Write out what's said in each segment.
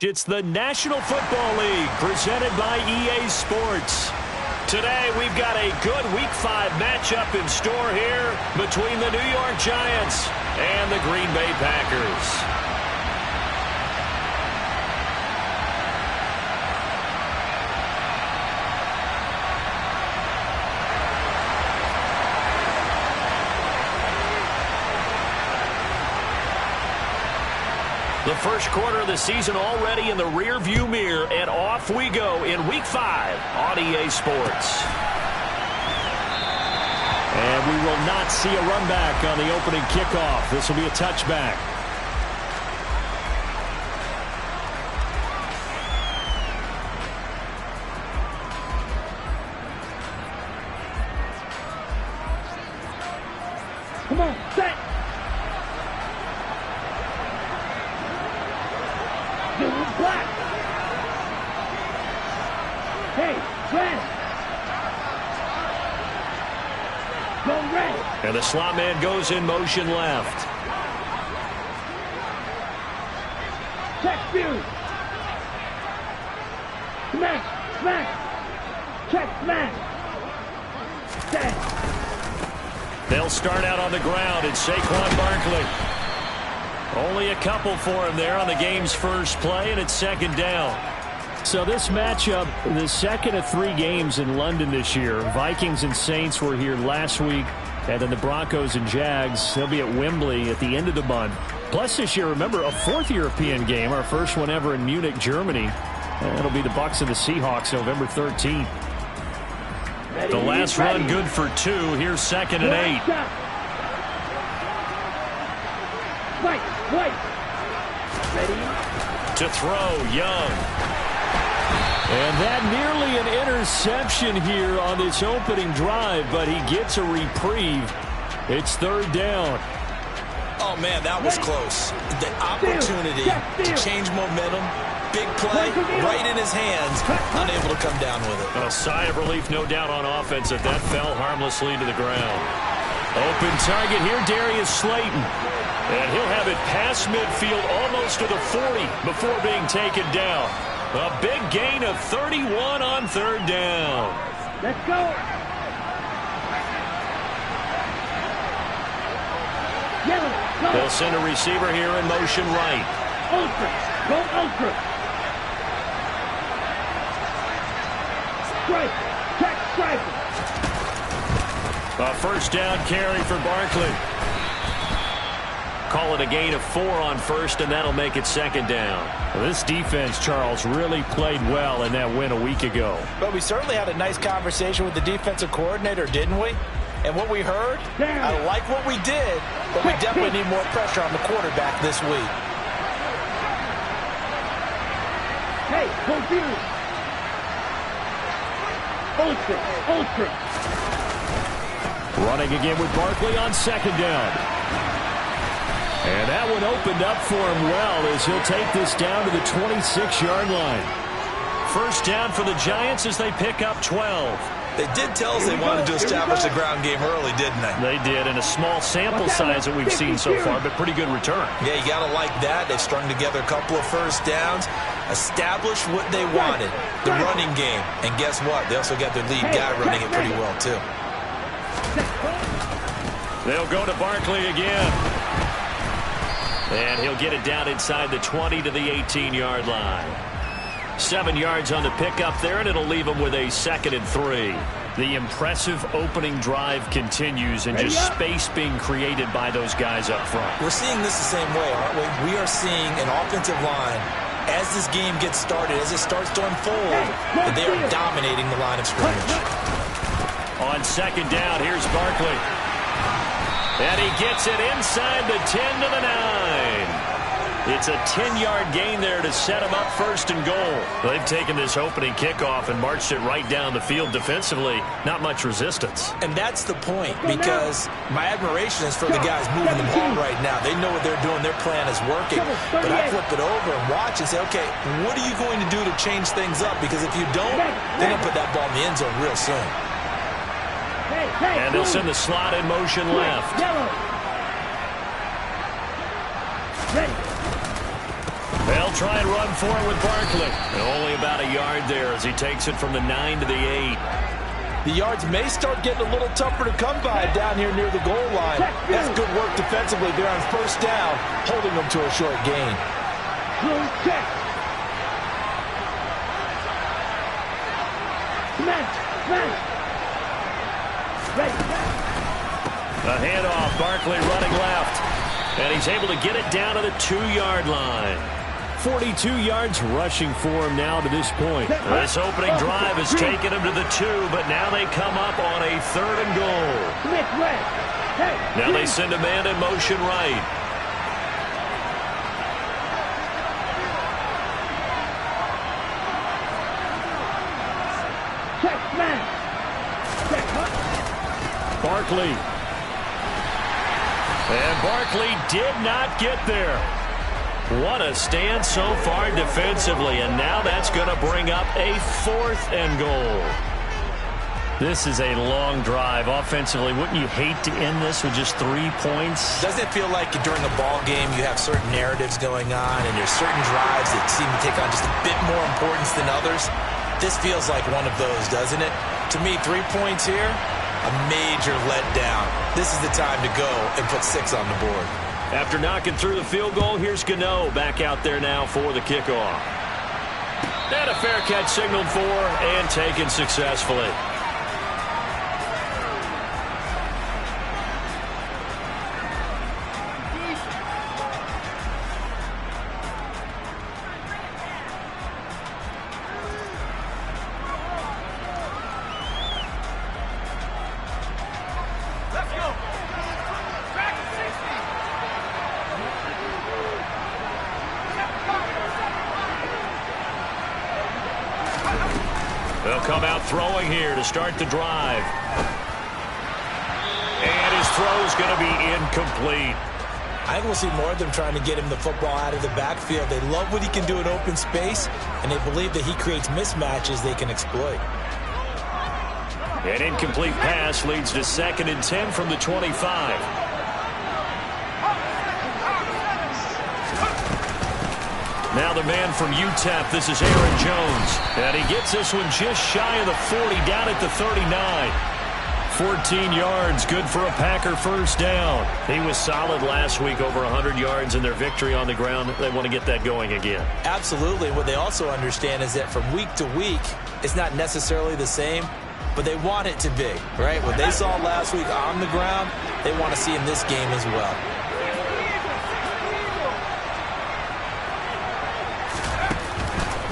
It's the National Football League presented by EA Sports. Today we've got a good Week 5 matchup in store here between the New York Giants and the Green Bay Packers. The first quarter of the season already in the rear-view mirror, and off we go in Week 5 on EA Sports. And we will not see a run back on the opening kickoff. This will be a touchback. Come on, set! Black. Hey, red. Go red. And the slot man goes in motion left. Check view. Smash, smash. Check, smash. Set. They'll start out on the ground. It's Saquon Barkley. Only a couple for him there on the game's first play, and it's second down. So this matchup, the second of 3 games in London this year. Vikings and Saints were here last week, and then the Broncos and Jags, they'll be at Wembley at the end of the month. Plus this year, remember, a 4th European game, our first one ever in Munich, Germany. And it'll be the Bucs and the Seahawks November 13th. The last run good for 2. Here's 2nd and 8. Wait. Ready? To throw, Young. And that nearly an interception here on this opening drive, but he gets a reprieve. It's 3rd down. Oh, man, that was close. The opportunity to change momentum, big play, right in his hands, unable to come down with it. A sigh of relief, no doubt, on offense if that fell harmlessly to the ground. Open target here, Darius Slayton. And he'll have it past midfield almost to the 40 before being taken down. A big gain of 31 on 3rd down. Let's go. Yellow, go. They'll send a receiver here in motion right. Ultra. Go ultra. Strike. Check striker. A first down carry for Barkley. Call it a gain of 4 on 1st, and that'll make it 2nd down. Well, this defense, Charles, really played well in that win a week ago. But we certainly had a nice conversation with the defensive coordinator, didn't we? And what we heard, I like what we did, but we definitely need more pressure on the quarterback this week. Hey, confused. Ultra. Running again with Barkley on 2nd down. And that one opened up for him well as he'll take this down to the 26-yard line. First down for the Giants as they pick up 12. They did tell us they wanted to establish the ground game early, didn't they? They did, in a small sample size that we've seen so far, but pretty good return. Yeah, you got to like that. They've strung together a couple of first downs, established what they wanted, the running game. And guess what? They also got their lead guy running it pretty well, too. They'll go to Barkley again. And he'll get it down inside the 20 to the 18-yard line. 7 yards on the pickup there, and it'll leave him with a 2nd and 3. The impressive opening drive continues, and just space being created by those guys up front. We're seeing this the same way, aren't we? We are seeing an offensive line, as this game gets started, as it starts to unfold, that they are dominating the line of scrimmage. On 2nd down, here's Barkley. And he gets it inside the 10 to the 9. It's a 10-yard gain there to set him up 1st and goal. They've taken this opening kickoff and marched it right down the field defensively. Not much resistance. And that's the point, because my admiration is for the guys moving the ball right now. They know what they're doing. Their plan is working. But I flip it over and watch and say, okay, what are you going to do to change things up? Because if you don't, they're going to put that ball in the end zone real soon. And they'll send the slot in motion left. They'll They'll try and run for it with Barkley. And only about a yard there as he takes it from the 9 to the 8. The yards may start getting a little tougher to come by down here near the goal line. That's good work defensively there on first down, holding them to a short gain. Check. Smash. Ready. A handoff, Barkley running left. And he's able to get it down to the 2-yard line. 42 yards rushing for him now to this point. This opening drive has taken him to the 2, but now they come up on a 3rd and goal. Now they send a man in motion right. Barkley. And Barkley did not get there. What a stand so far defensively, and now that's going to bring up a 4th and goal. This is a long drive. Offensively, wouldn't you hate to end this with just 3 points? Doesn't it feel like during a ball game you have certain narratives going on and there's certain drives that seem to take on just a bit more importance than others? This feels like one of those, doesn't it? To me, 3 points here, a major letdown. This is the time to go and put 6 on the board. After knocking through the field goal, here's Gano back out there now for the kickoff. And a fair catch signaled for and taken successfully. They'll come out throwing here to start the drive. And his throw's going to be incomplete. I think we'll see more of them trying to get him the football out of the backfield. They love what he can do in open space, and they believe that he creates mismatches they can exploit. An incomplete pass leads to 2nd and 10 from the 25. Now the man from UTEP, this is Aaron Jones. And he gets this one just shy of the 40, down at the 39. 14 yards, good for a Packer first down. He was solid last week, over 100 yards in their victory on the ground. They want to get that going again. Absolutely. What they also understand is that from week to week, it's not necessarily the same, but they want it to be, right? What they saw last week on the ground, they want to see in this game as well.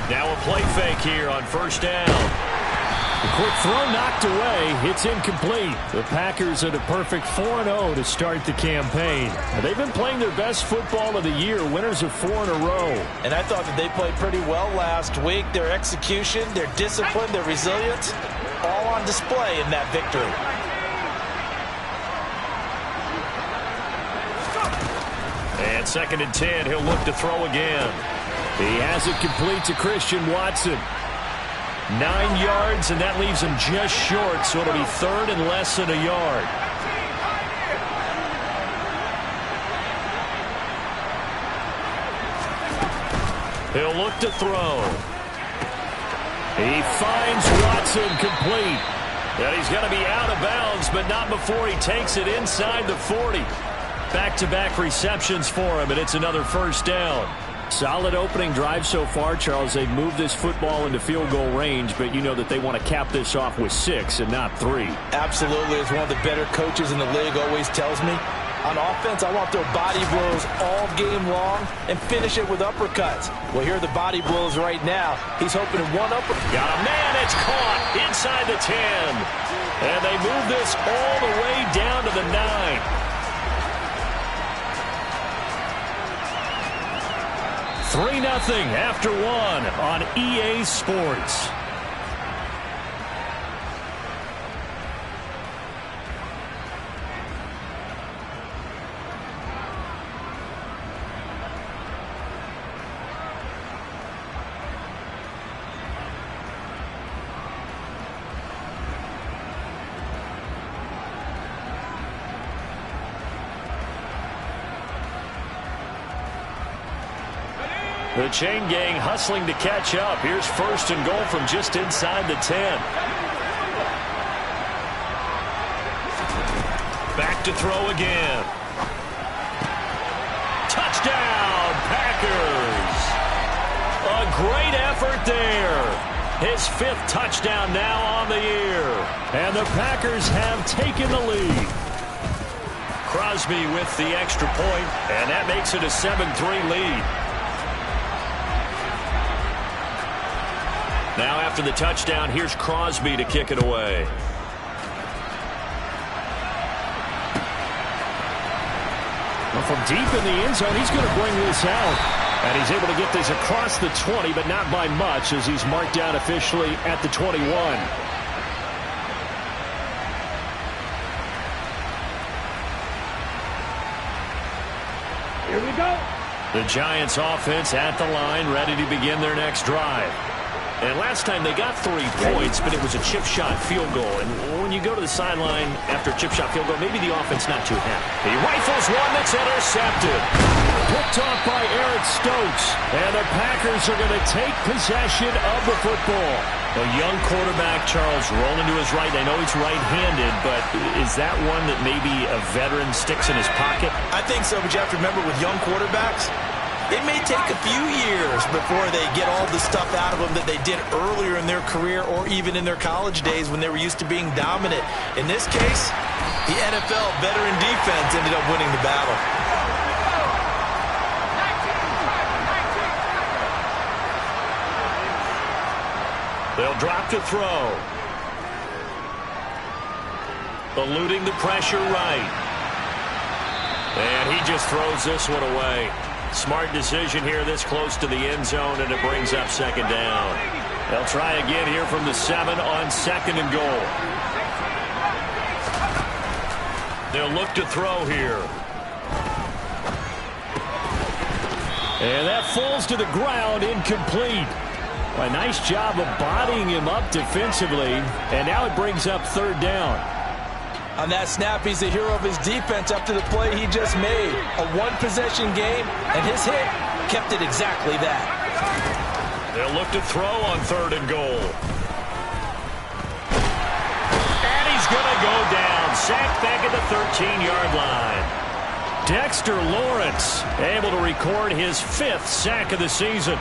Now a play fake here on first down. The quick throw knocked away. It's incomplete. The Packers at a perfect 4-0 to start the campaign. Now, they've been playing their best football of the year, winners of 4 in a row. And I thought that they played pretty well last week. Their execution, their discipline, their resilience, all on display in that victory. And 2nd and 10, he'll look to throw again. He has it complete to Christian Watson. 9 yards, and that leaves him just short, so it'll be 3rd and less than a yard. He'll look to throw. He finds Watson complete. And he's going to be out of bounds, but not before he takes it inside the 40. Back-to-back receptions for him, and it's another first down. Solid opening drive so far, Charles. They've moved this football into field goal range, but you know that they want to cap this off with 6 and not 3. Absolutely. As one of the better coaches in the league always tells me, on offense, I want their body blows all game long and finish it with uppercuts. Well, here are the body blows right now. He's hoping in one uppercut. Got a man. It's caught inside the 10. And they move this all the way down to the 9. 3-0 after 1 on EA Sports. The chain gang hustling to catch up. Here's 1st and goal from just inside the 10. Back to throw again. Touchdown, Packers. A great effort there. His 5th touchdown now on the year. And the Packers have taken the lead. Crosby with the extra point, and that makes it a 7-3 lead. Now after the touchdown, here's Crosby to kick it away. Well, from deep in the end zone, he's going to bring this out. And he's able to get this across the 20, but not by much, as he's marked down officially at the 21. Here we go. The Giants offense at the line, ready to begin their next drive. And last time they got 3 points, but it was a chip shot field goal. And when you go to the sideline after a chip shot field goal, maybe the offense not too happy. He rifles one that's intercepted. Picked off by Eric Stokes. And the Packers are going to take possession of the football. A young quarterback, Charles, rolling to his right. I know he's right-handed, but is that one that maybe a veteran sticks in his pocket? I think so, but you have to remember with young quarterbacks, it may take a few years before they get all the stuff out of them that they did earlier in their career or even in their college days when they were used to being dominant. In this case, the NFL veteran defense ended up winning the battle. They'll drop to throw. Eluding the pressure right. And he just throws this one away. Smart decision here this close to the end zone, and it brings up 2nd down. They'll try again here from the 7 on 2nd and goal. They'll look to throw here. And that falls to the ground, incomplete. A nice job of bodying him up defensively, and now it brings up 3rd down. On that snap, he's the hero of his defense after the play he just made. A one-possession game, and his hit kept it exactly that. They'll look to throw on 3rd and goal. And he's going to go down. Sacked back at the 13-yard line. Dexter Lawrence able to record his 5th sack of the season.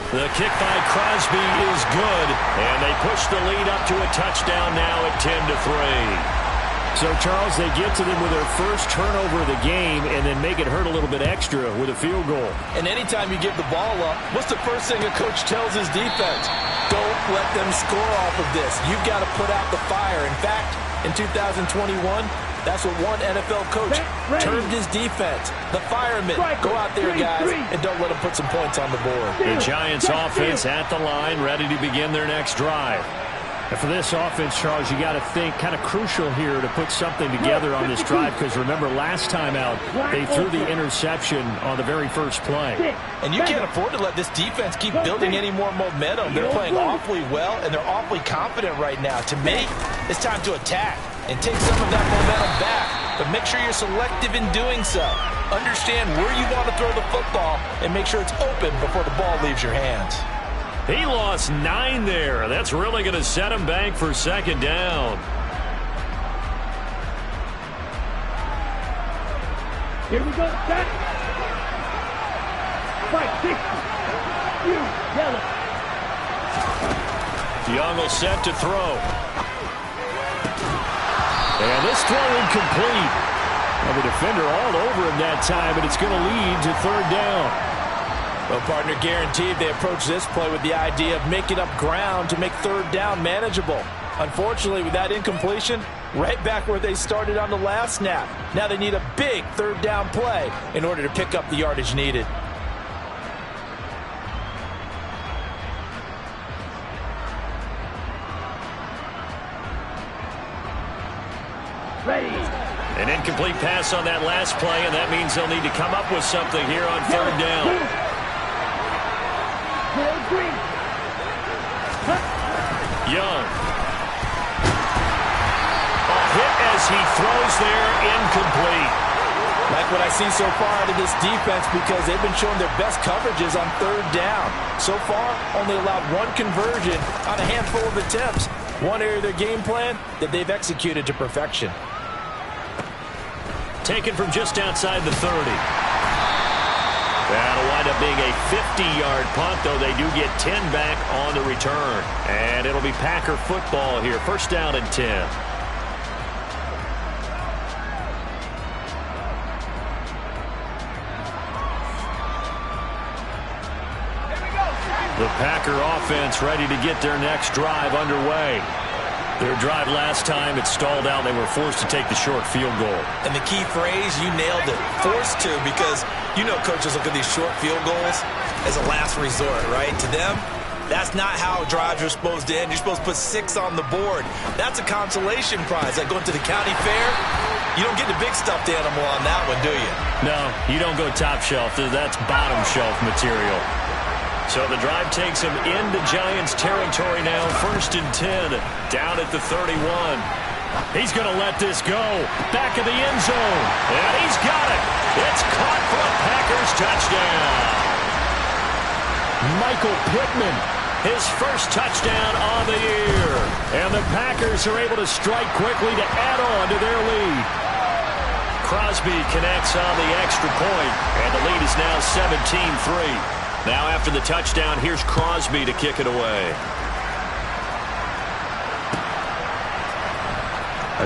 The kick by Crosby is good, and they push the lead up to a touchdown now at 10-3. So, Charles, they get to them with their first turnover of the game and then make it hurt a little bit extra with a field goal. And anytime you give the ball up, what's the first thing a coach tells his defense? Don't let them score off of this. You've got to put out the fire. In fact, in 2021, that's what one NFL coach termed his defense. The firemen. Go out there, guys, and don't let them put some points on the board. The Giants offense at the line, ready to begin their next drive. And for this offense, Charles, you got to think kind of crucial here to put something together on this drive, because remember last time out they threw the interception on the very first play. And you can't afford to let this defense keep building any more momentum. They're playing awfully well, and they're awfully confident right now. To me, it's time to attack and take some of that momentum back, but make sure you're selective in doing so. Understand where you want to throw the football and make sure it's open before the ball leaves your hands. He lost 9 there. That's really going to set him back for 2nd down. Here we go, set. 560. You, yellow. Young will set to throw. And this throw incomplete. Well, the defender all over him that time, and it's going to lead to 3rd down. Well, partner, guaranteed they approach this play with the idea of making up ground to make 3rd down manageable. Unfortunately, with that incompletion, right back where they started on the last snap. Now they need a big 3rd down play in order to pick up the yardage needed. Ready. An incomplete pass on that last play, and that means they'll need to come up with something here on 3rd down. Young. A hit as he throws there, incomplete. Like what I see so far out of this defense because they've been showing their best coverages on third down. So far, only allowed one conversion on a handful of attempts. One area of their game plan that they've executed to perfection. Taken from just outside the 30. That'll wind up being a 50-yard punt, though they do get 10 back on the return. And it'll be Packer football here. First down and 10. The Packer offense ready to get their next drive underway. Their drive last time, it stalled out. They were forced to take the short field goal. And the key phrase, you nailed it. Forced to, because you know coaches look at these short field goals as a last resort, right? To them, that's not how drives are supposed to end. You're supposed to put 6 on the board. That's a consolation prize. Like going to the county fair, you don't get the big stuffed animal on that one, do you? No, you don't go top shelf. That's bottom shelf material. So the drive takes him into Giants territory now. First and 10, down at the 31. He's going to let this go. Back of the end zone. And he's got it. It's caught for a Packers touchdown. Michael Pittman, his first touchdown on the year. And the Packers are able to strike quickly to add on to their lead. Crosby connects on the extra point, and the lead is now 17-3. Now after the touchdown, here's Crosby to kick it away.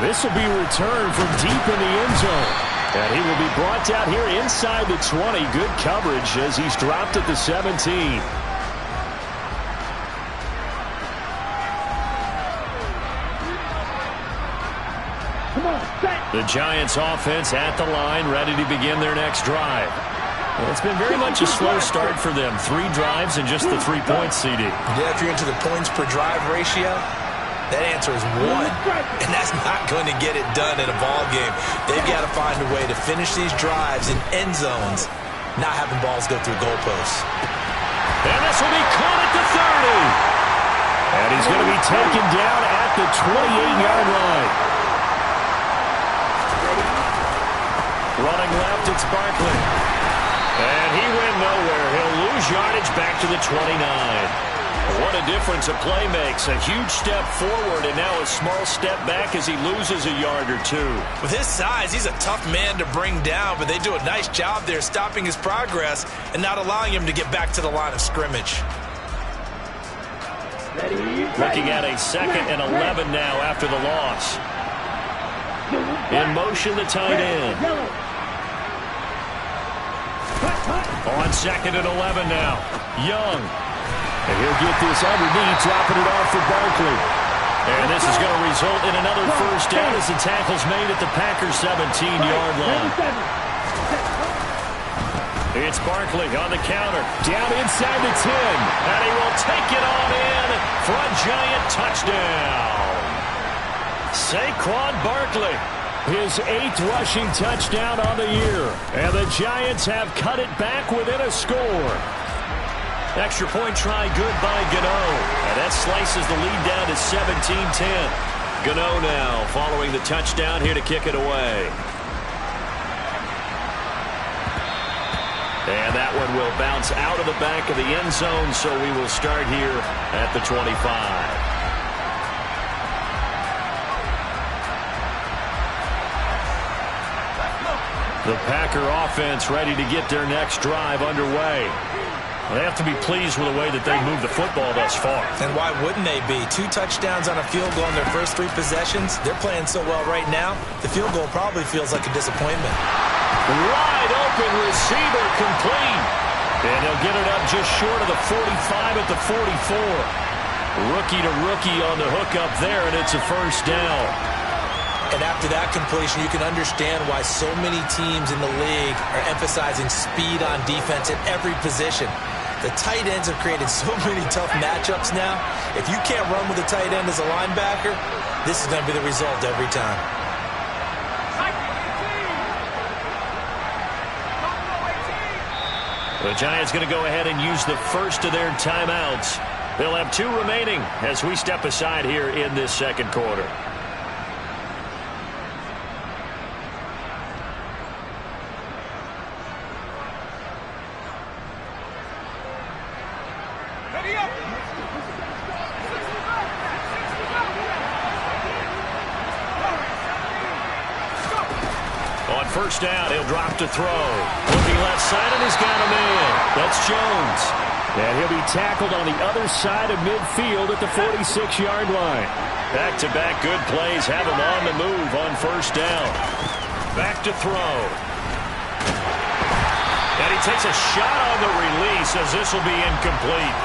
This will be returned from deep in the end zone. And he will be brought down here inside the 20. Good coverage as he's dropped at the 17. The Giants offense at the line, ready to begin their next drive. Well, it's been very much a slow start for them. 3 drives and just the 3 points, CD. Yeah, if you're into the points per drive ratio, that answer is 1. And that's not going to get it done in a ball game. They've got to find a way to finish these drives in end zones, not having balls go through goalposts. And this will be caught at the 30. And he's going to be taken down at the 28-yard line. Running left, it's Barkley. And he went nowhere. He'll lose yardage back to the 29. What a difference a play makes. A huge step forward and now a small step back as he loses a yard or 2. With his size, he's a tough man to bring down, but they do a nice job there stopping his progress and not allowing him to get back to the line of scrimmage. Looking at a 2nd and 11 now after the loss. In motion, the tight end. On 2nd and 11 now. Young. And he'll get this underneath, dropping it off for Barkley. And this is going to result in another first down as the tackle's made at the Packers' 17-yard line. It's Barkley on the counter. Down inside the 10. And he will take it on in for a Giant touchdown. Saquon Barkley. His 8th rushing touchdown on the year. And the Giants have cut it back within a score. Extra point try good by Gano. And that slices the lead down to 17-10. Gano now following the touchdown here to kick it away. And that one will bounce out of the back of the end zone, so we will start here at the 25. The Packer offense ready to get their next drive underway. Well, they have to be pleased with the way that they moved the football thus far. And why wouldn't they be? 2 touchdowns on a field goal in their first 3 possessions. They're playing so well right now, the field goal probably feels like a disappointment. Wide open receiver complete. And they'll get it up just short of the 45 at the 44. Rookie to rookie on the hook up there, and it's a first down. And after that completion, you can understand why so many teams in the league are emphasizing speed on defense at every position. The tight ends have created so many tough matchups now. If you can't run with a tight end as a linebacker, this is going to be the result every time. The Giants going to go ahead and use the first of their timeouts. They'll have 2 remaining as we step aside here in this second quarter. On first down, he'll drop to throw. Looking left side, and he's got a man. That's Jones. And he'll be tackled on the other side of midfield at the 46-yard line. Back-to-back good plays have him on the move on first down. Back to throw. And he takes a shot on the release as this will be incomplete.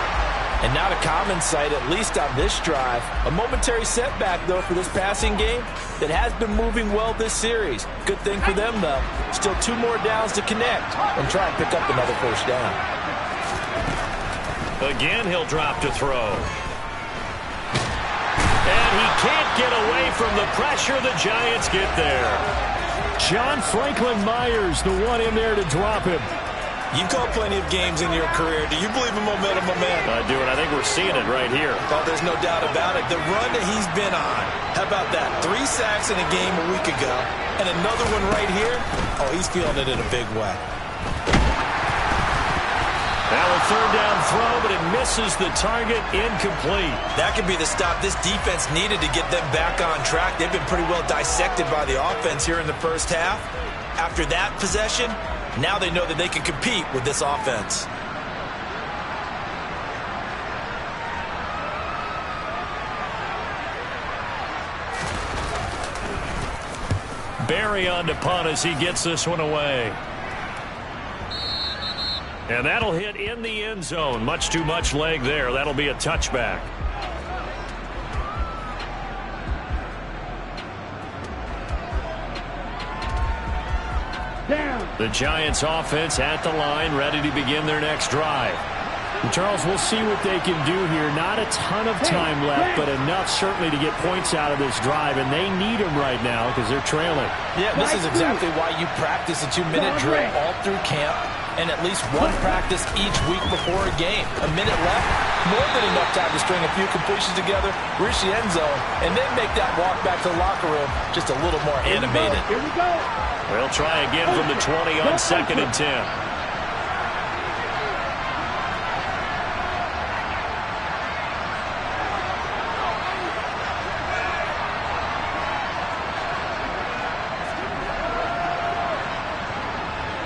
And not a common sight, at least on this drive. A momentary setback, though, for this passing game that has been moving well this series. Good thing for them, though. Still 2 more downs to connect and try and pick up another first down. Again, he'll drop to throw. And he can't get away from the pressure. The Giants get there. John Franklin Myers, the one in there to drop him. You've called plenty of games in your career. Do you believe in momentum, my man? I do, and I think we're seeing it right here. Oh, there's no doubt about it. The run that he's been on. How about that? 3 sacks in a game a week ago, and another one right here. Oh, he's feeling it in a big way. Now a third down throw, but it misses the target, incomplete. That could be the stop this defense needed to get them back on track. They've been pretty well dissected by the offense here in the first half. After that possession, now they know that they can compete with this offense. Barry on to punt as he gets this one away. And that'll hit in the end zone. Much too much leg there. That'll be a touchback. The Giants offense at the line, ready to begin their next drive. And Charles, we'll see what they can do here. Not a ton of time left, but enough certainly to get points out of this drive, and they need them right now because they're trailing. Yeah, this is exactly why you practice a 2-minute drill all through camp and at least one practice each week before a game. A minute left, more than enough time to string a few completions together, reach the end zone, and then make that walk back to the locker room just a little more animated. Here we go. They'll try again from the 20 on 2nd and 10.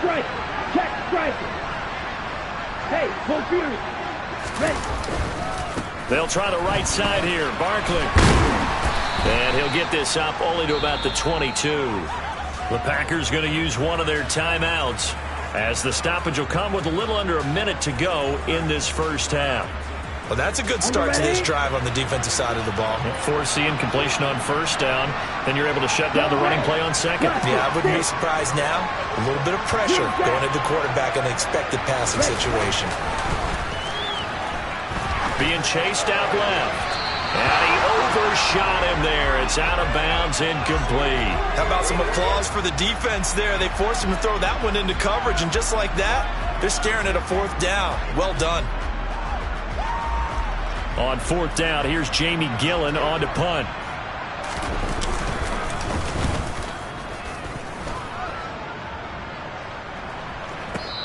Strike. Check. Strike. Hey, full fury. Ready. They'll try the right side here. Barkley. And he'll get this up only to about the 22. The Packers going to use one of their timeouts as the stoppage will come with a little under a minute to go in this first half. Well, that's a good start to this drive on the defensive side of the ball. Forcing completion on first down, then you're able to shut down the running play on second. Yeah, I wouldn't be surprised now. A little bit of pressure going at the quarterback in an expected passing situation. Being chased out left. And he overshot him there. It's out of bounds, incomplete. How about some applause for the defense there? They forced him to throw that one into coverage, and just like that, they're staring at a 4th down. Well done. On 4th down, here's Jamie Gillen on to punt.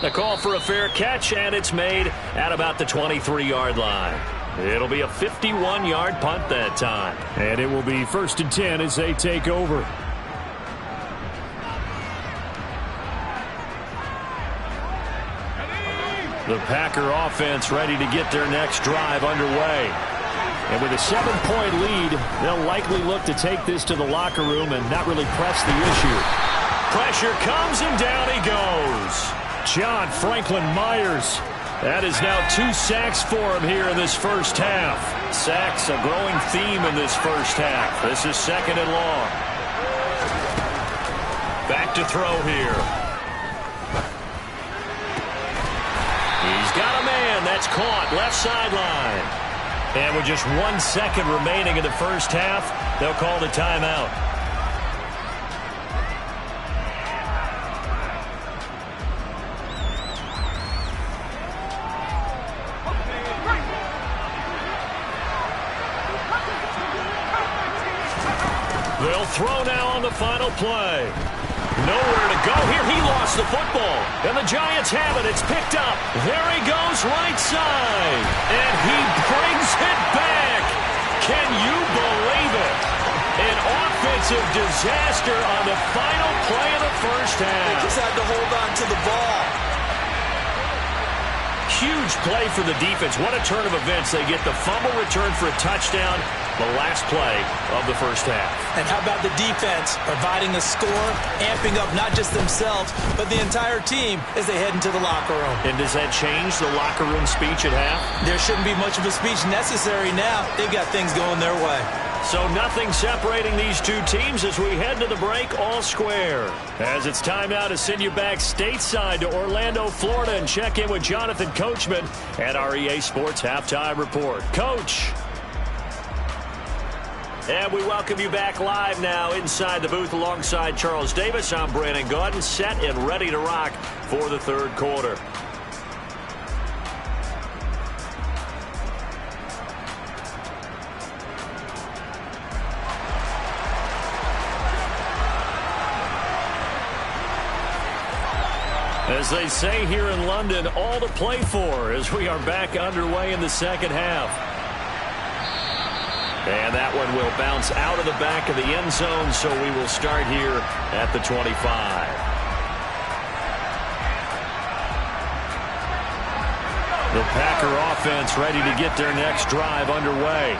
The call for a fair catch, and it's made at about the 23-yard line. It'll be a 51-yard punt that time. And it will be 1st and 10 as they take over. The Packer offense ready to get their next drive underway. And with a 7-point lead, they'll likely look to take this to the locker room and not really press the issue. Pressure comes, and down he goes. John Franklin Myers. That is now 2 sacks for him here in this first half. Sacks, a growing theme in this first half. This is 2nd and long. Back to throw here. He's got a man. That's caught. Left sideline. And with just 1 second remaining in the first half, they'll call the timeout. They'll throw now on the final play. Nowhere to go here. He lost the football. And the Giants have it. It's picked up. There he goes, right side. And he defensive disaster on the final play of the first half. They just had to hold on to the ball. Huge play for the defense. What a turn of events. They get the fumble return for a touchdown, the last play of the first half. And how about the defense providing the score, amping up not just themselves, but the entire team as they head into the locker room. And does that change the locker room speech at half? There shouldn't be much of a speech necessary now. They've got things going their way. So nothing separating these two teams as we head to the break all square. As it's time now to send you back stateside to Orlando, Florida, and check in with Jonathan Coachman at our EA Sports Halftime Report. Coach. And we welcome you back live now inside the booth alongside Charles Davis. I'm Brandon Gaudin, set and ready to rock for the third quarter. As they say here in London, all to play for as we are back underway in the second half. And that one will bounce out of the back of the end zone, so we will start here at the 25. The Packer offense ready to get their next drive underway.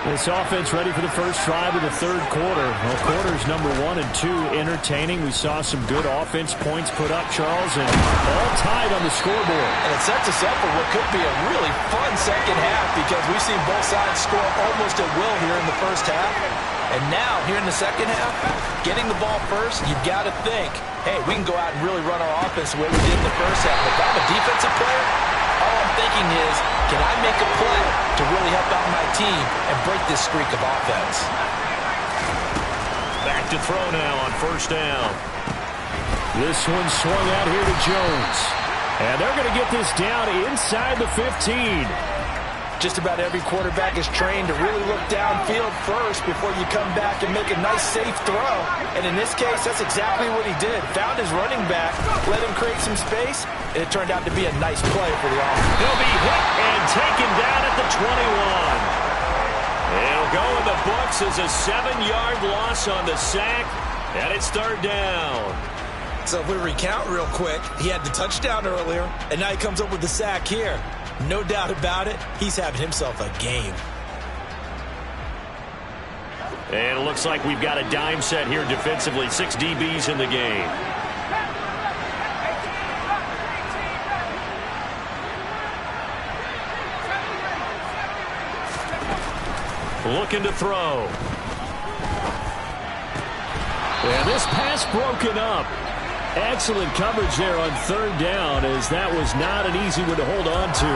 This offense ready for the first drive of the third quarter. Well, quarters number 1 and 2 entertaining. We saw some good offense points put up, Charles, and all tied on the scoreboard. And it sets us up for what could be a really fun second half because we've seen both sides score almost at will here in the first half. And now, here in the second half, getting the ball first, you've got to think, hey, we can go out and really run our offense the way we did in the first half. But if I'm a defensive player, all I'm thinking is, can I make a play to really help out my team and break this streak of offense? Back to throw now on first down. This one swung out here to Jones. And they're going to get this down inside the 15. Just about every quarterback is trained to really look downfield first before you come back and make a nice, safe throw. And in this case, that's exactly what he did. Found his running back, let him create some space, and it turned out to be a nice play for the offense. He'll be hit and taken down at the 21. It'll go in the books as a 7-yard loss on the sack, and it's third down. So if we recount real quick, he had the touchdown earlier, and now he comes up with the sack here. No doubt about it, he's having himself a game. And it looks like we've got a dime set here defensively. 6 DBs in the game. Looking to throw. And this pass broken up. Excellent coverage there on third down, as that was not an easy one to hold on to.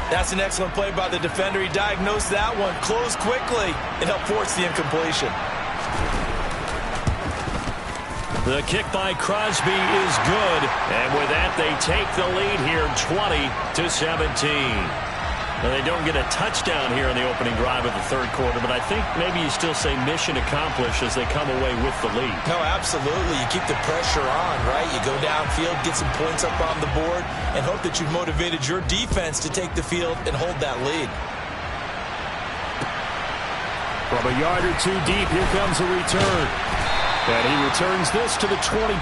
That's an excellent play by the defender. He diagnosed that one, closed quickly, and helped force the incompletion. The kick by Crosby is good, and with that they take the lead here 20-17. Now, they don't get a touchdown here in the opening drive of the third quarter, but I think maybe you still say mission accomplished as they come away with the lead. No, absolutely. You keep the pressure on, right? You go downfield, get some points up on the board, and hope that you've motivated your defense to take the field and hold that lead. From a yard or two deep, here comes a return. And he returns this to the 22.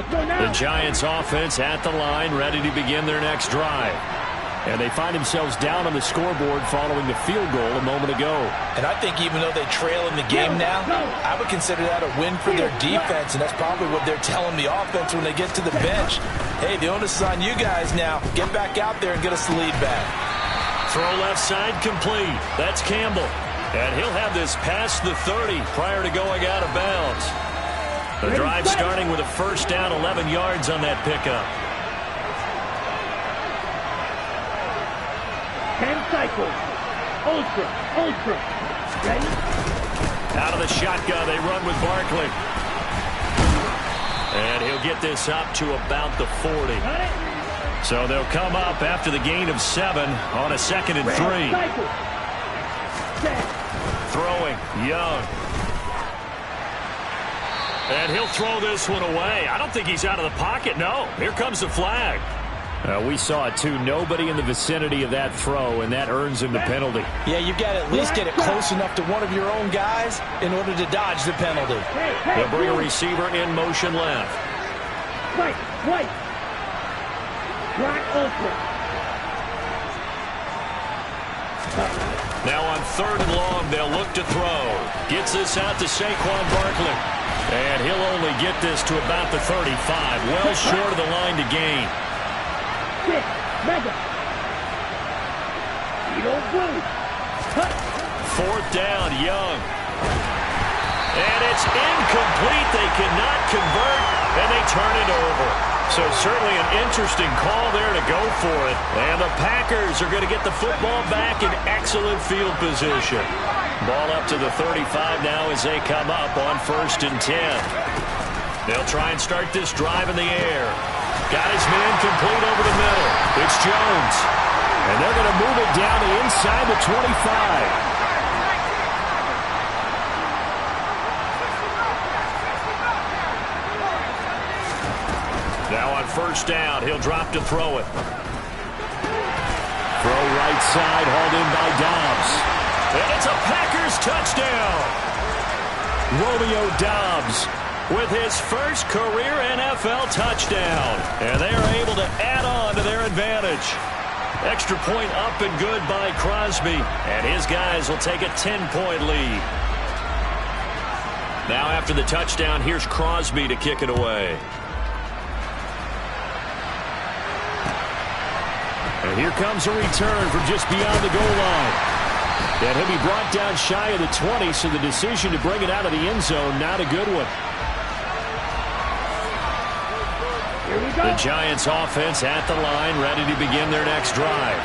The Giants offense at the line, ready to begin their next drive. And they find themselves down on the scoreboard following the field goal a moment ago. And I think even though they trail in the game now, I would consider that a win for their defense, and that's probably what they're telling the offense when they get to the bench. Hey, the onus is on you guys now. Get back out there and get us the lead back. Throw left side complete. That's Campbell. And he'll have this past the 30 prior to going out of bounds. The drive starting with a first down, 11 yards on that pickup. 10 cycles. Ultra. Ready? Out of the shotgun, they run with Barkley. And he'll get this up to about the 40. So they'll come up after the gain of 7 on a 2nd and 3. Throwing, Young. And he'll throw this one away. I don't think he's out of the pocket, no. Here comes the flag. We saw it, too. Nobody in the vicinity of that throw, and that earns him the penalty. Yeah, you've got to at least get it close enough to one of your own guys in order to dodge the penalty. They'll bring a receiver in motion left. White. Black ultra. Now on 3rd and long, they'll look to throw. Gets this out to Saquon Barkley. And he'll only get this to about the 35. Well short of the line to gain. Mega. You don't move. 4th down, Young. And it's incomplete. They cannot convert, and they turn it over. So certainly an interesting call there to go for it. And the Packers are going to get the football back in excellent field position. Ball up to the 35 now as they come up on 1st and 10. They'll try and start this drive in the air. Got his man complete over the middle. It's Jones. And they're going to move it down to inside the 25. Now on 1st down, he'll drop to throw it. Throw right side, hauled in by Dobbs. And it's a Packers touchdown. Romeo Dobbs with his first career NFL touchdown. And they are able to add on to their advantage. Extra point up and good by Crosby. And his guys will take a 10-point lead. Now after the touchdown, here's Crosby to kick it away. And here comes a return from just beyond the goal line. And he'll be brought down shy of the 20, so the decision to bring it out of the end zone, not a good one. The Giants offense at the line, ready to begin their next drive.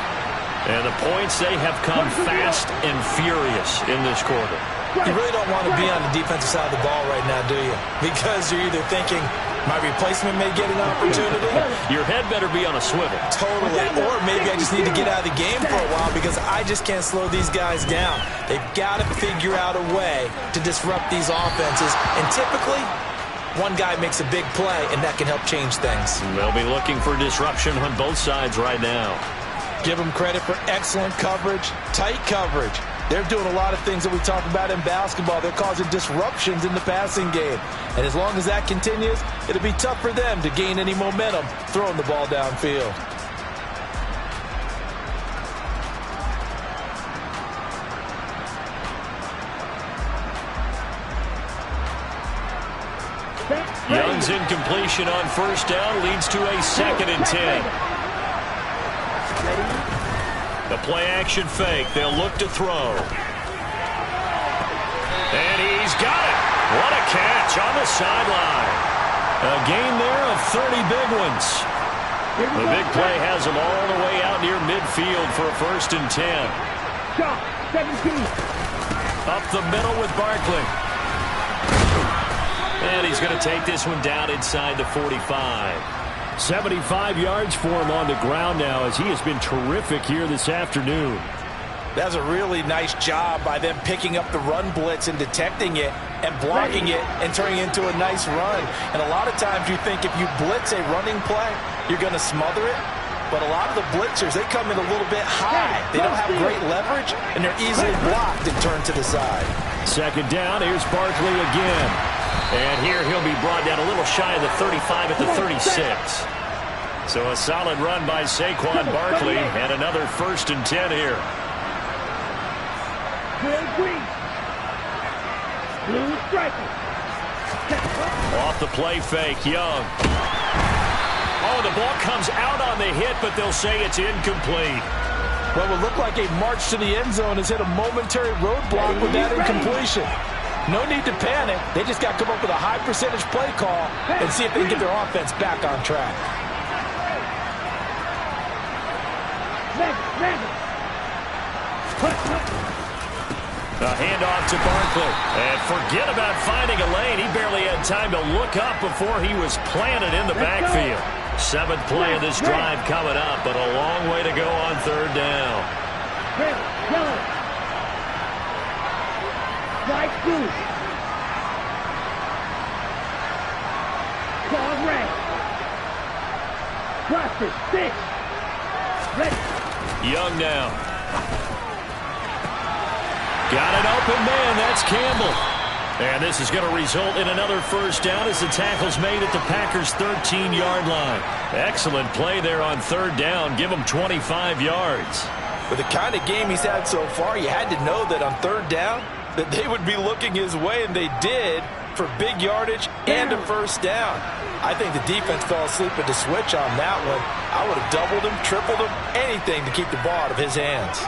And the points, they have come fast and furious in this quarter. You really don't want to be on the defensive side of the ball right now, do you? Because you're either thinking, my replacement may get an opportunity. Your head better be on a swivel. Totally. Or maybe I just need to get out of the game for a while because I just can't slow these guys down. They've got to figure out a way to disrupt these offenses. And typically, one guy makes a big play, and that can help change things. They'll be looking for disruption on both sides right now. Give them credit for excellent coverage, tight coverage. They're doing a lot of things that we talk about in basketball. They're causing disruptions in the passing game. And as long as that continues, it'll be tough for them to gain any momentum throwing the ball downfield. Young's incompletion on 1st down leads to a 2nd and 10. The play-action fake. They'll look to throw. And he's got it. What a catch on the sideline. A gain there of 30 big ones. The big play has him all the way out near midfield for a 1st and 10. 17. Up the middle with Barkley. And he's going to take this one down inside the 45. 75 yards for him on the ground now as he has been terrific here this afternoon. That's a really nice job by them picking up the run blitz and detecting it and blocking it and turning it into a nice run. And a lot of times you think if you blitz a running play, you're going to smother it. But a lot of the blitzers, they come in a little bit high. They don't have great leverage, and they're easily blocked and turned to the side. 2nd down, here's Barkley again. And here he'll be brought down a little shy of the 35 at the 36. So a solid run by Saquon Barkley and another 1st and 10 here. Blue striker. Off the play fake, Young. Oh, the ball comes out on the hit, but they'll say it's incomplete. What would look like a march to the end zone has hit a momentary roadblock with that incompletion. No need to panic. They just got to come up with a high percentage play call and see if they can get their offense back on track. A handoff to Barkley. And forget about finding a lane. He barely had time to look up before he was planted in the backfield. Seventh play of this drive coming up, but a long way to go on third down. Red, yellow. White, blue. Dog red. Cluster, 6. Ready. Young now. Got an open man. That's Campbell. And this is going to result in another first down as the tackle's made at the Packers' 13-yard line. Excellent play there on third down. Give him 25 yards. With the kind of game he's had so far, you had to know that on third down that they would be looking his way, and they did, for big yardage and a first down. I think the defense fell asleep at the switch on that one. I would have doubled him, tripled him, anything to keep the ball out of his hands.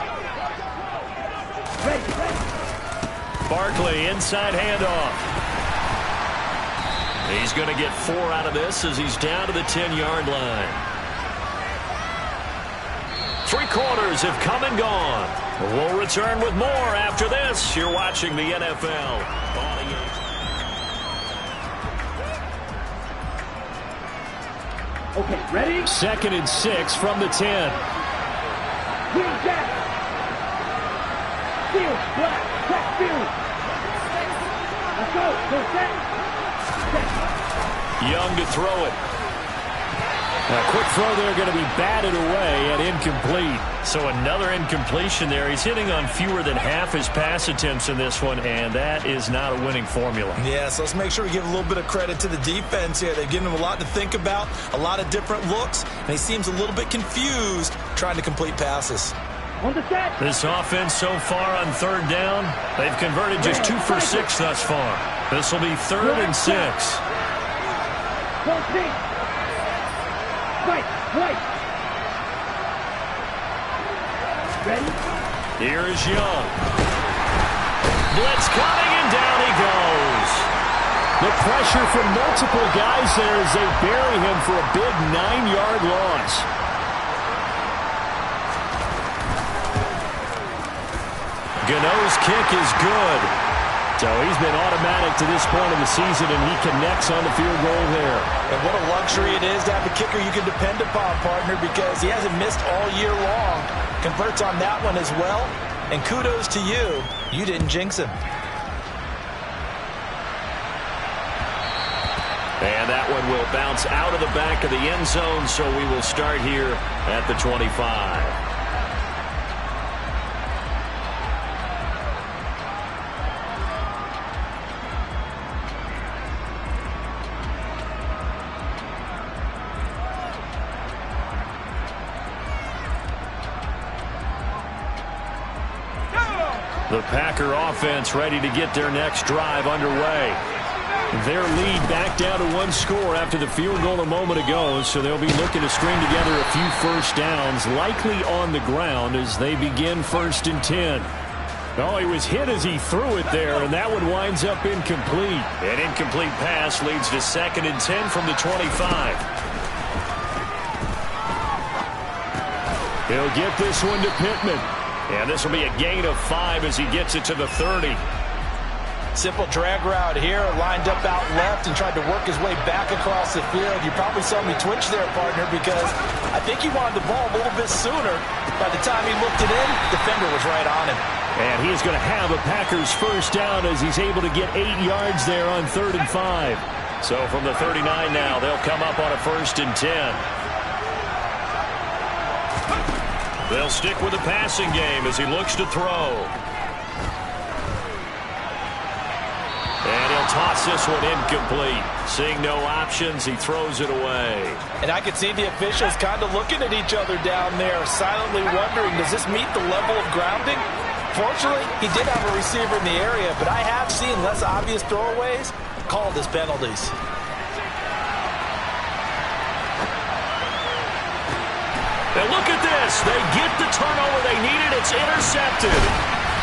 Barkley, inside handoff. He's going to get 4 out of this as he's down to the 10-yard line. 3 quarters have come and gone. We'll return with more after this. You're watching the NFL. Okay, ready? 2nd and 6 from the 10. Green jack. Field, black, check field. Let's go, go set. Young to throw it. A quick throw there going to be batted away and incomplete. So another incompletion there. He's hitting on fewer than half his pass attempts in this one, and that is not a winning formula. Yeah, so let's make sure we give a little bit of credit to the defense here. They've given him a lot to think about, a lot of different looks, and he seems a little bit confused trying to complete passes. On the set. This offense so far on third down, they've converted just 2 for 6 thus far. This will be 3rd and 6. Full pink. White, white. Ready? Here is Young. Blitz coming, and down he goes. The pressure from multiple guys there as they bury him for a big 9-yard loss. Gano's kick is good. So he's been automatic to this point of the season, and he connects on the field goal there. And what a luxury it is to have a kicker you can depend upon, partner, because he hasn't missed all year long. Converts on that one as well. And kudos to you. You didn't jinx him. And that one will bounce out of the back of the end zone, so we will start here at the 25. The Packer offense ready to get their next drive underway. Their lead back down to 1 score after the field goal a moment ago, so they'll be looking to string together a few first downs, likely on the ground as they begin 1st and 10. Oh, he was hit as he threw it there, and that one winds up incomplete. An incomplete pass leads to 2nd and 10 from the 25. He'll get this one to Pittman. And this will be a gain of 5 as he gets it to the 30. Simple drag route here, lined up out left and tried to work his way back across the field. You probably saw me twitch there, partner, because I think he wanted the ball a little bit sooner. By the time he looked it in, the defender was right on him. And he's going to have a Packers first down as he's able to get 8 yards there on 3rd and 5. So from the 39 now, they'll come up on a 1st and 10. They'll stick with the passing game as he looks to throw. And he'll toss this one incomplete. Seeing no options, he throws it away. And I could see the officials kind of looking at each other down there, silently wondering, does this meet the level of grounding? Fortunately, he did have a receiver in the area, but I have seen less obvious throwaways called as penalties. And look at this. They get the turnover they needed. It's intercepted.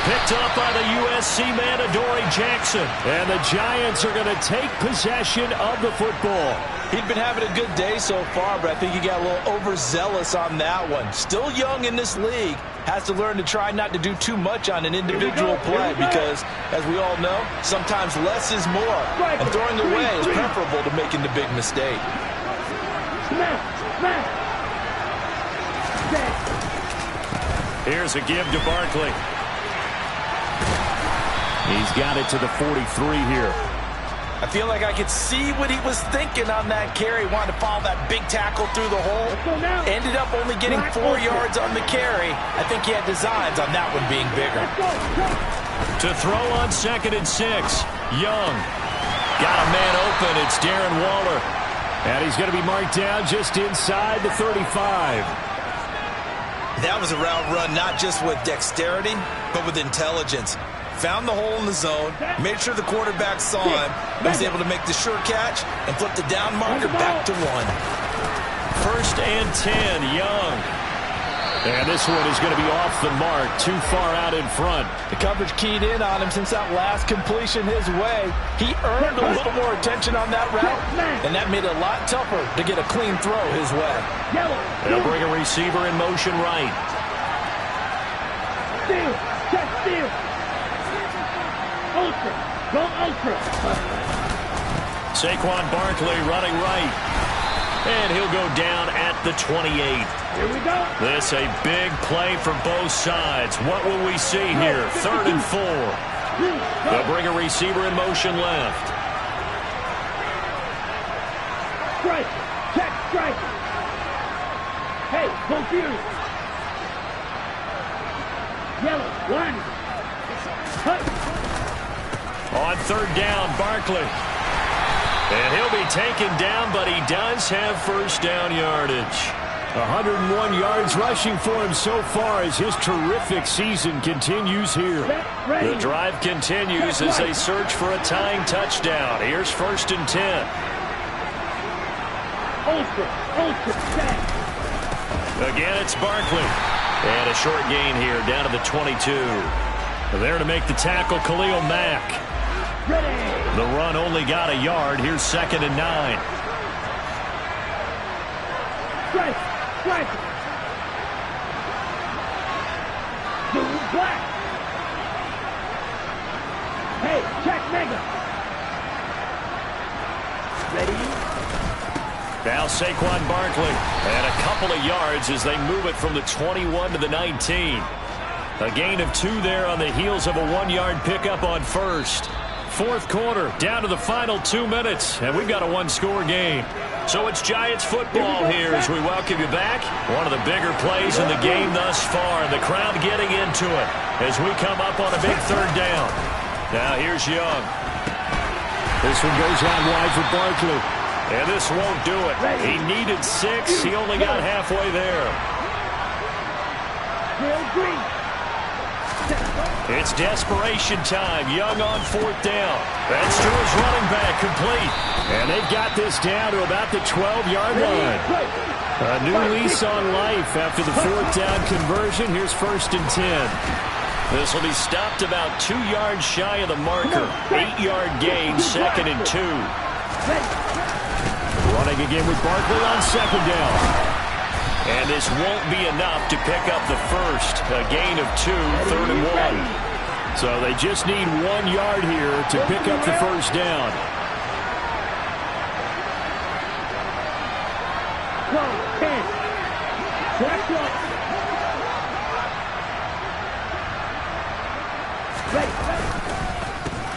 Picked up by the USC man, Adoree Jackson. And the Giants are going to take possession of the football. He'd been having a good day so far, but I think he got a little overzealous on that one. Still young in this league. Has to learn to try not to do too much on an individual play because, as we all know, sometimes less is more. And throwing away is preferable to making the big mistake. Snap. Smash. Set. Here's a give to Barkley. He's got it to the 43 here. I feel like I could see what he was thinking on that carry. Wanted to follow that big tackle through the hole. Ended up only getting 4 yards on the carry. I think he had designs on that one being bigger. To throw on 2nd and 6. Young. Got a man open. It's Darren Waller. And he's going to be marked down just inside the 35. That was a route run not just with dexterity, but with intelligence. Found the hole in the zone, made sure the quarterback saw him, and was able to make the sure catch and flip the down marker back to 1. 1st and 10, Young. And this one is going to be off the mark, too far out in front. The coverage keyed in on him since that last completion his way. He earned a little more attention on that route, and that made it a lot tougher to get a clean throw his way. They'll bring a receiver in motion right. Steal. Check steal. Ultra. Go ultra. Saquon Barkley running right. And he'll go down at the 28. Here we go. This a big play from both sides. What will we see here? 3rd and 4. They'll bring a receiver in motion left. Strike. Check strike. Hey, confused. Yellow. 1. Cut. On 3rd down, Barkley. And he'll be taken down, but he does have 1st down yardage. 101 yards rushing for him so far as his terrific season continues here. The drive continues as they search for a tying touchdown. Here's 1st and 10. Ultra. Set. Again, it's Barkley. And a short gain here down to the 22. There to make the tackle, Khalil Mack. Ready. The run only got a yard. Here's 2nd and 9. Strike. Strike. Blue black. Hey, check mega. Ready. Now Saquon Barkley. And a couple of yards as they move it from the 21 to the 19. A gain of 2 there on the heels of a 1-yard pickup on 1st. 4th quarter, down to the final 2 minutes, and we've got a 1-score game. So it's Giants football here as we welcome you back. One of the bigger plays in the game thus far, and the crowd getting into it as we come up on a big 3rd down. Now here's Young. This one goes out wide for Barkley. And this won't do it. He needed 6. He only got halfway there. Green. It's desperation time. Young on 4th down. That's to his running back, complete. And they've got this down to about the 12-yard line. A new lease on life after the 4th down conversion. Here's 1st and 10. This will be stopped about 2 yards shy of the marker. 8-yard gain, 2nd and 2. Running again with Barkley on 2nd down. And this won't be enough to pick up the 1st. A gain of 2, 3rd and 1. So they just need 1 yard here to pick up the 1st down. 12, 10. Correct up. Ready.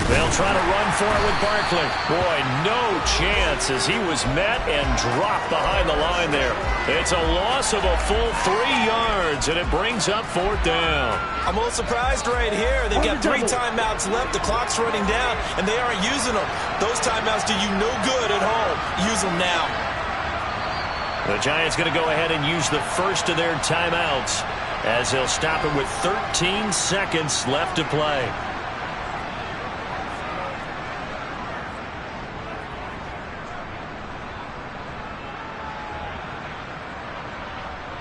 They'll try to run for it with Barkley. Boy, no chance as he was met and dropped behind the line there. It's a loss of a full 3 yards, and it brings up 4th down. I'm a little surprised right here. They've got 3 timeouts left. The clock's running down, and they aren't using them. Those timeouts do you no good at home. Use them now. The Giants going to go ahead and use the first of their timeouts as they'll stop it with 13 seconds left to play.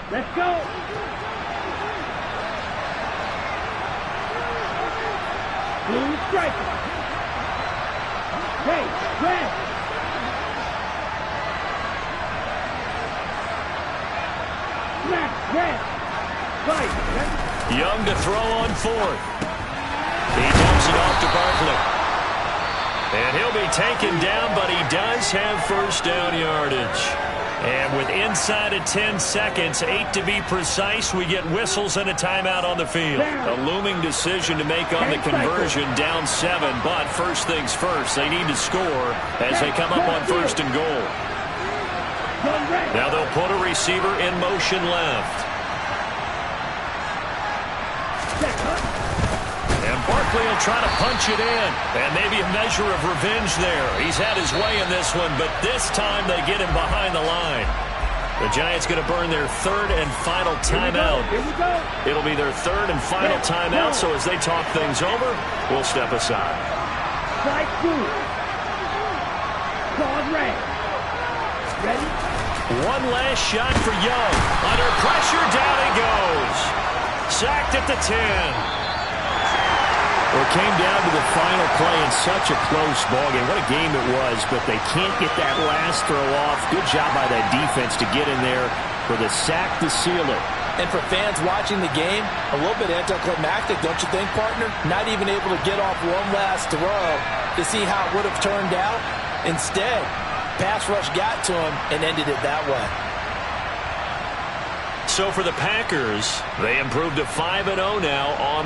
Let's go. Blue striker. Hey, red. Smack, red. Right. Young to throw on 4th. He dumps it off to Barkley. And he'll be taken down, but he does have 1st down yardage. And with inside of 10 seconds, 8 to be precise, we get whistles and a timeout on the field. A looming decision to make on the conversion, down 7. But first things first, they need to score as they come up on first and goal. Now they'll put a receiver in motion left. And Barkley will try to punch it in. And maybe a measure of revenge there. He's had his way in this one, but this time they get him behind the line. The Giants going to burn their third and final timeout. It'll be their third and final timeout, so as they talk things over, we'll step aside. Strike 2. Card red. Ready? One last shot for Young. Under pressure, down he goes. Sacked at the 10. Well, it came down to the final play in such a close ballgame. What a game it was, but they can't get that last throw off. Good job by that defense to get in there for the sack to seal it. And for fans watching the game, a little bit anticlimactic, don't you think, partner? Not even able to get off one last throw to see how it would have turned out. Instead, pass rush got to him and ended it that way. So for the Packers, they improved to 5-0 now on the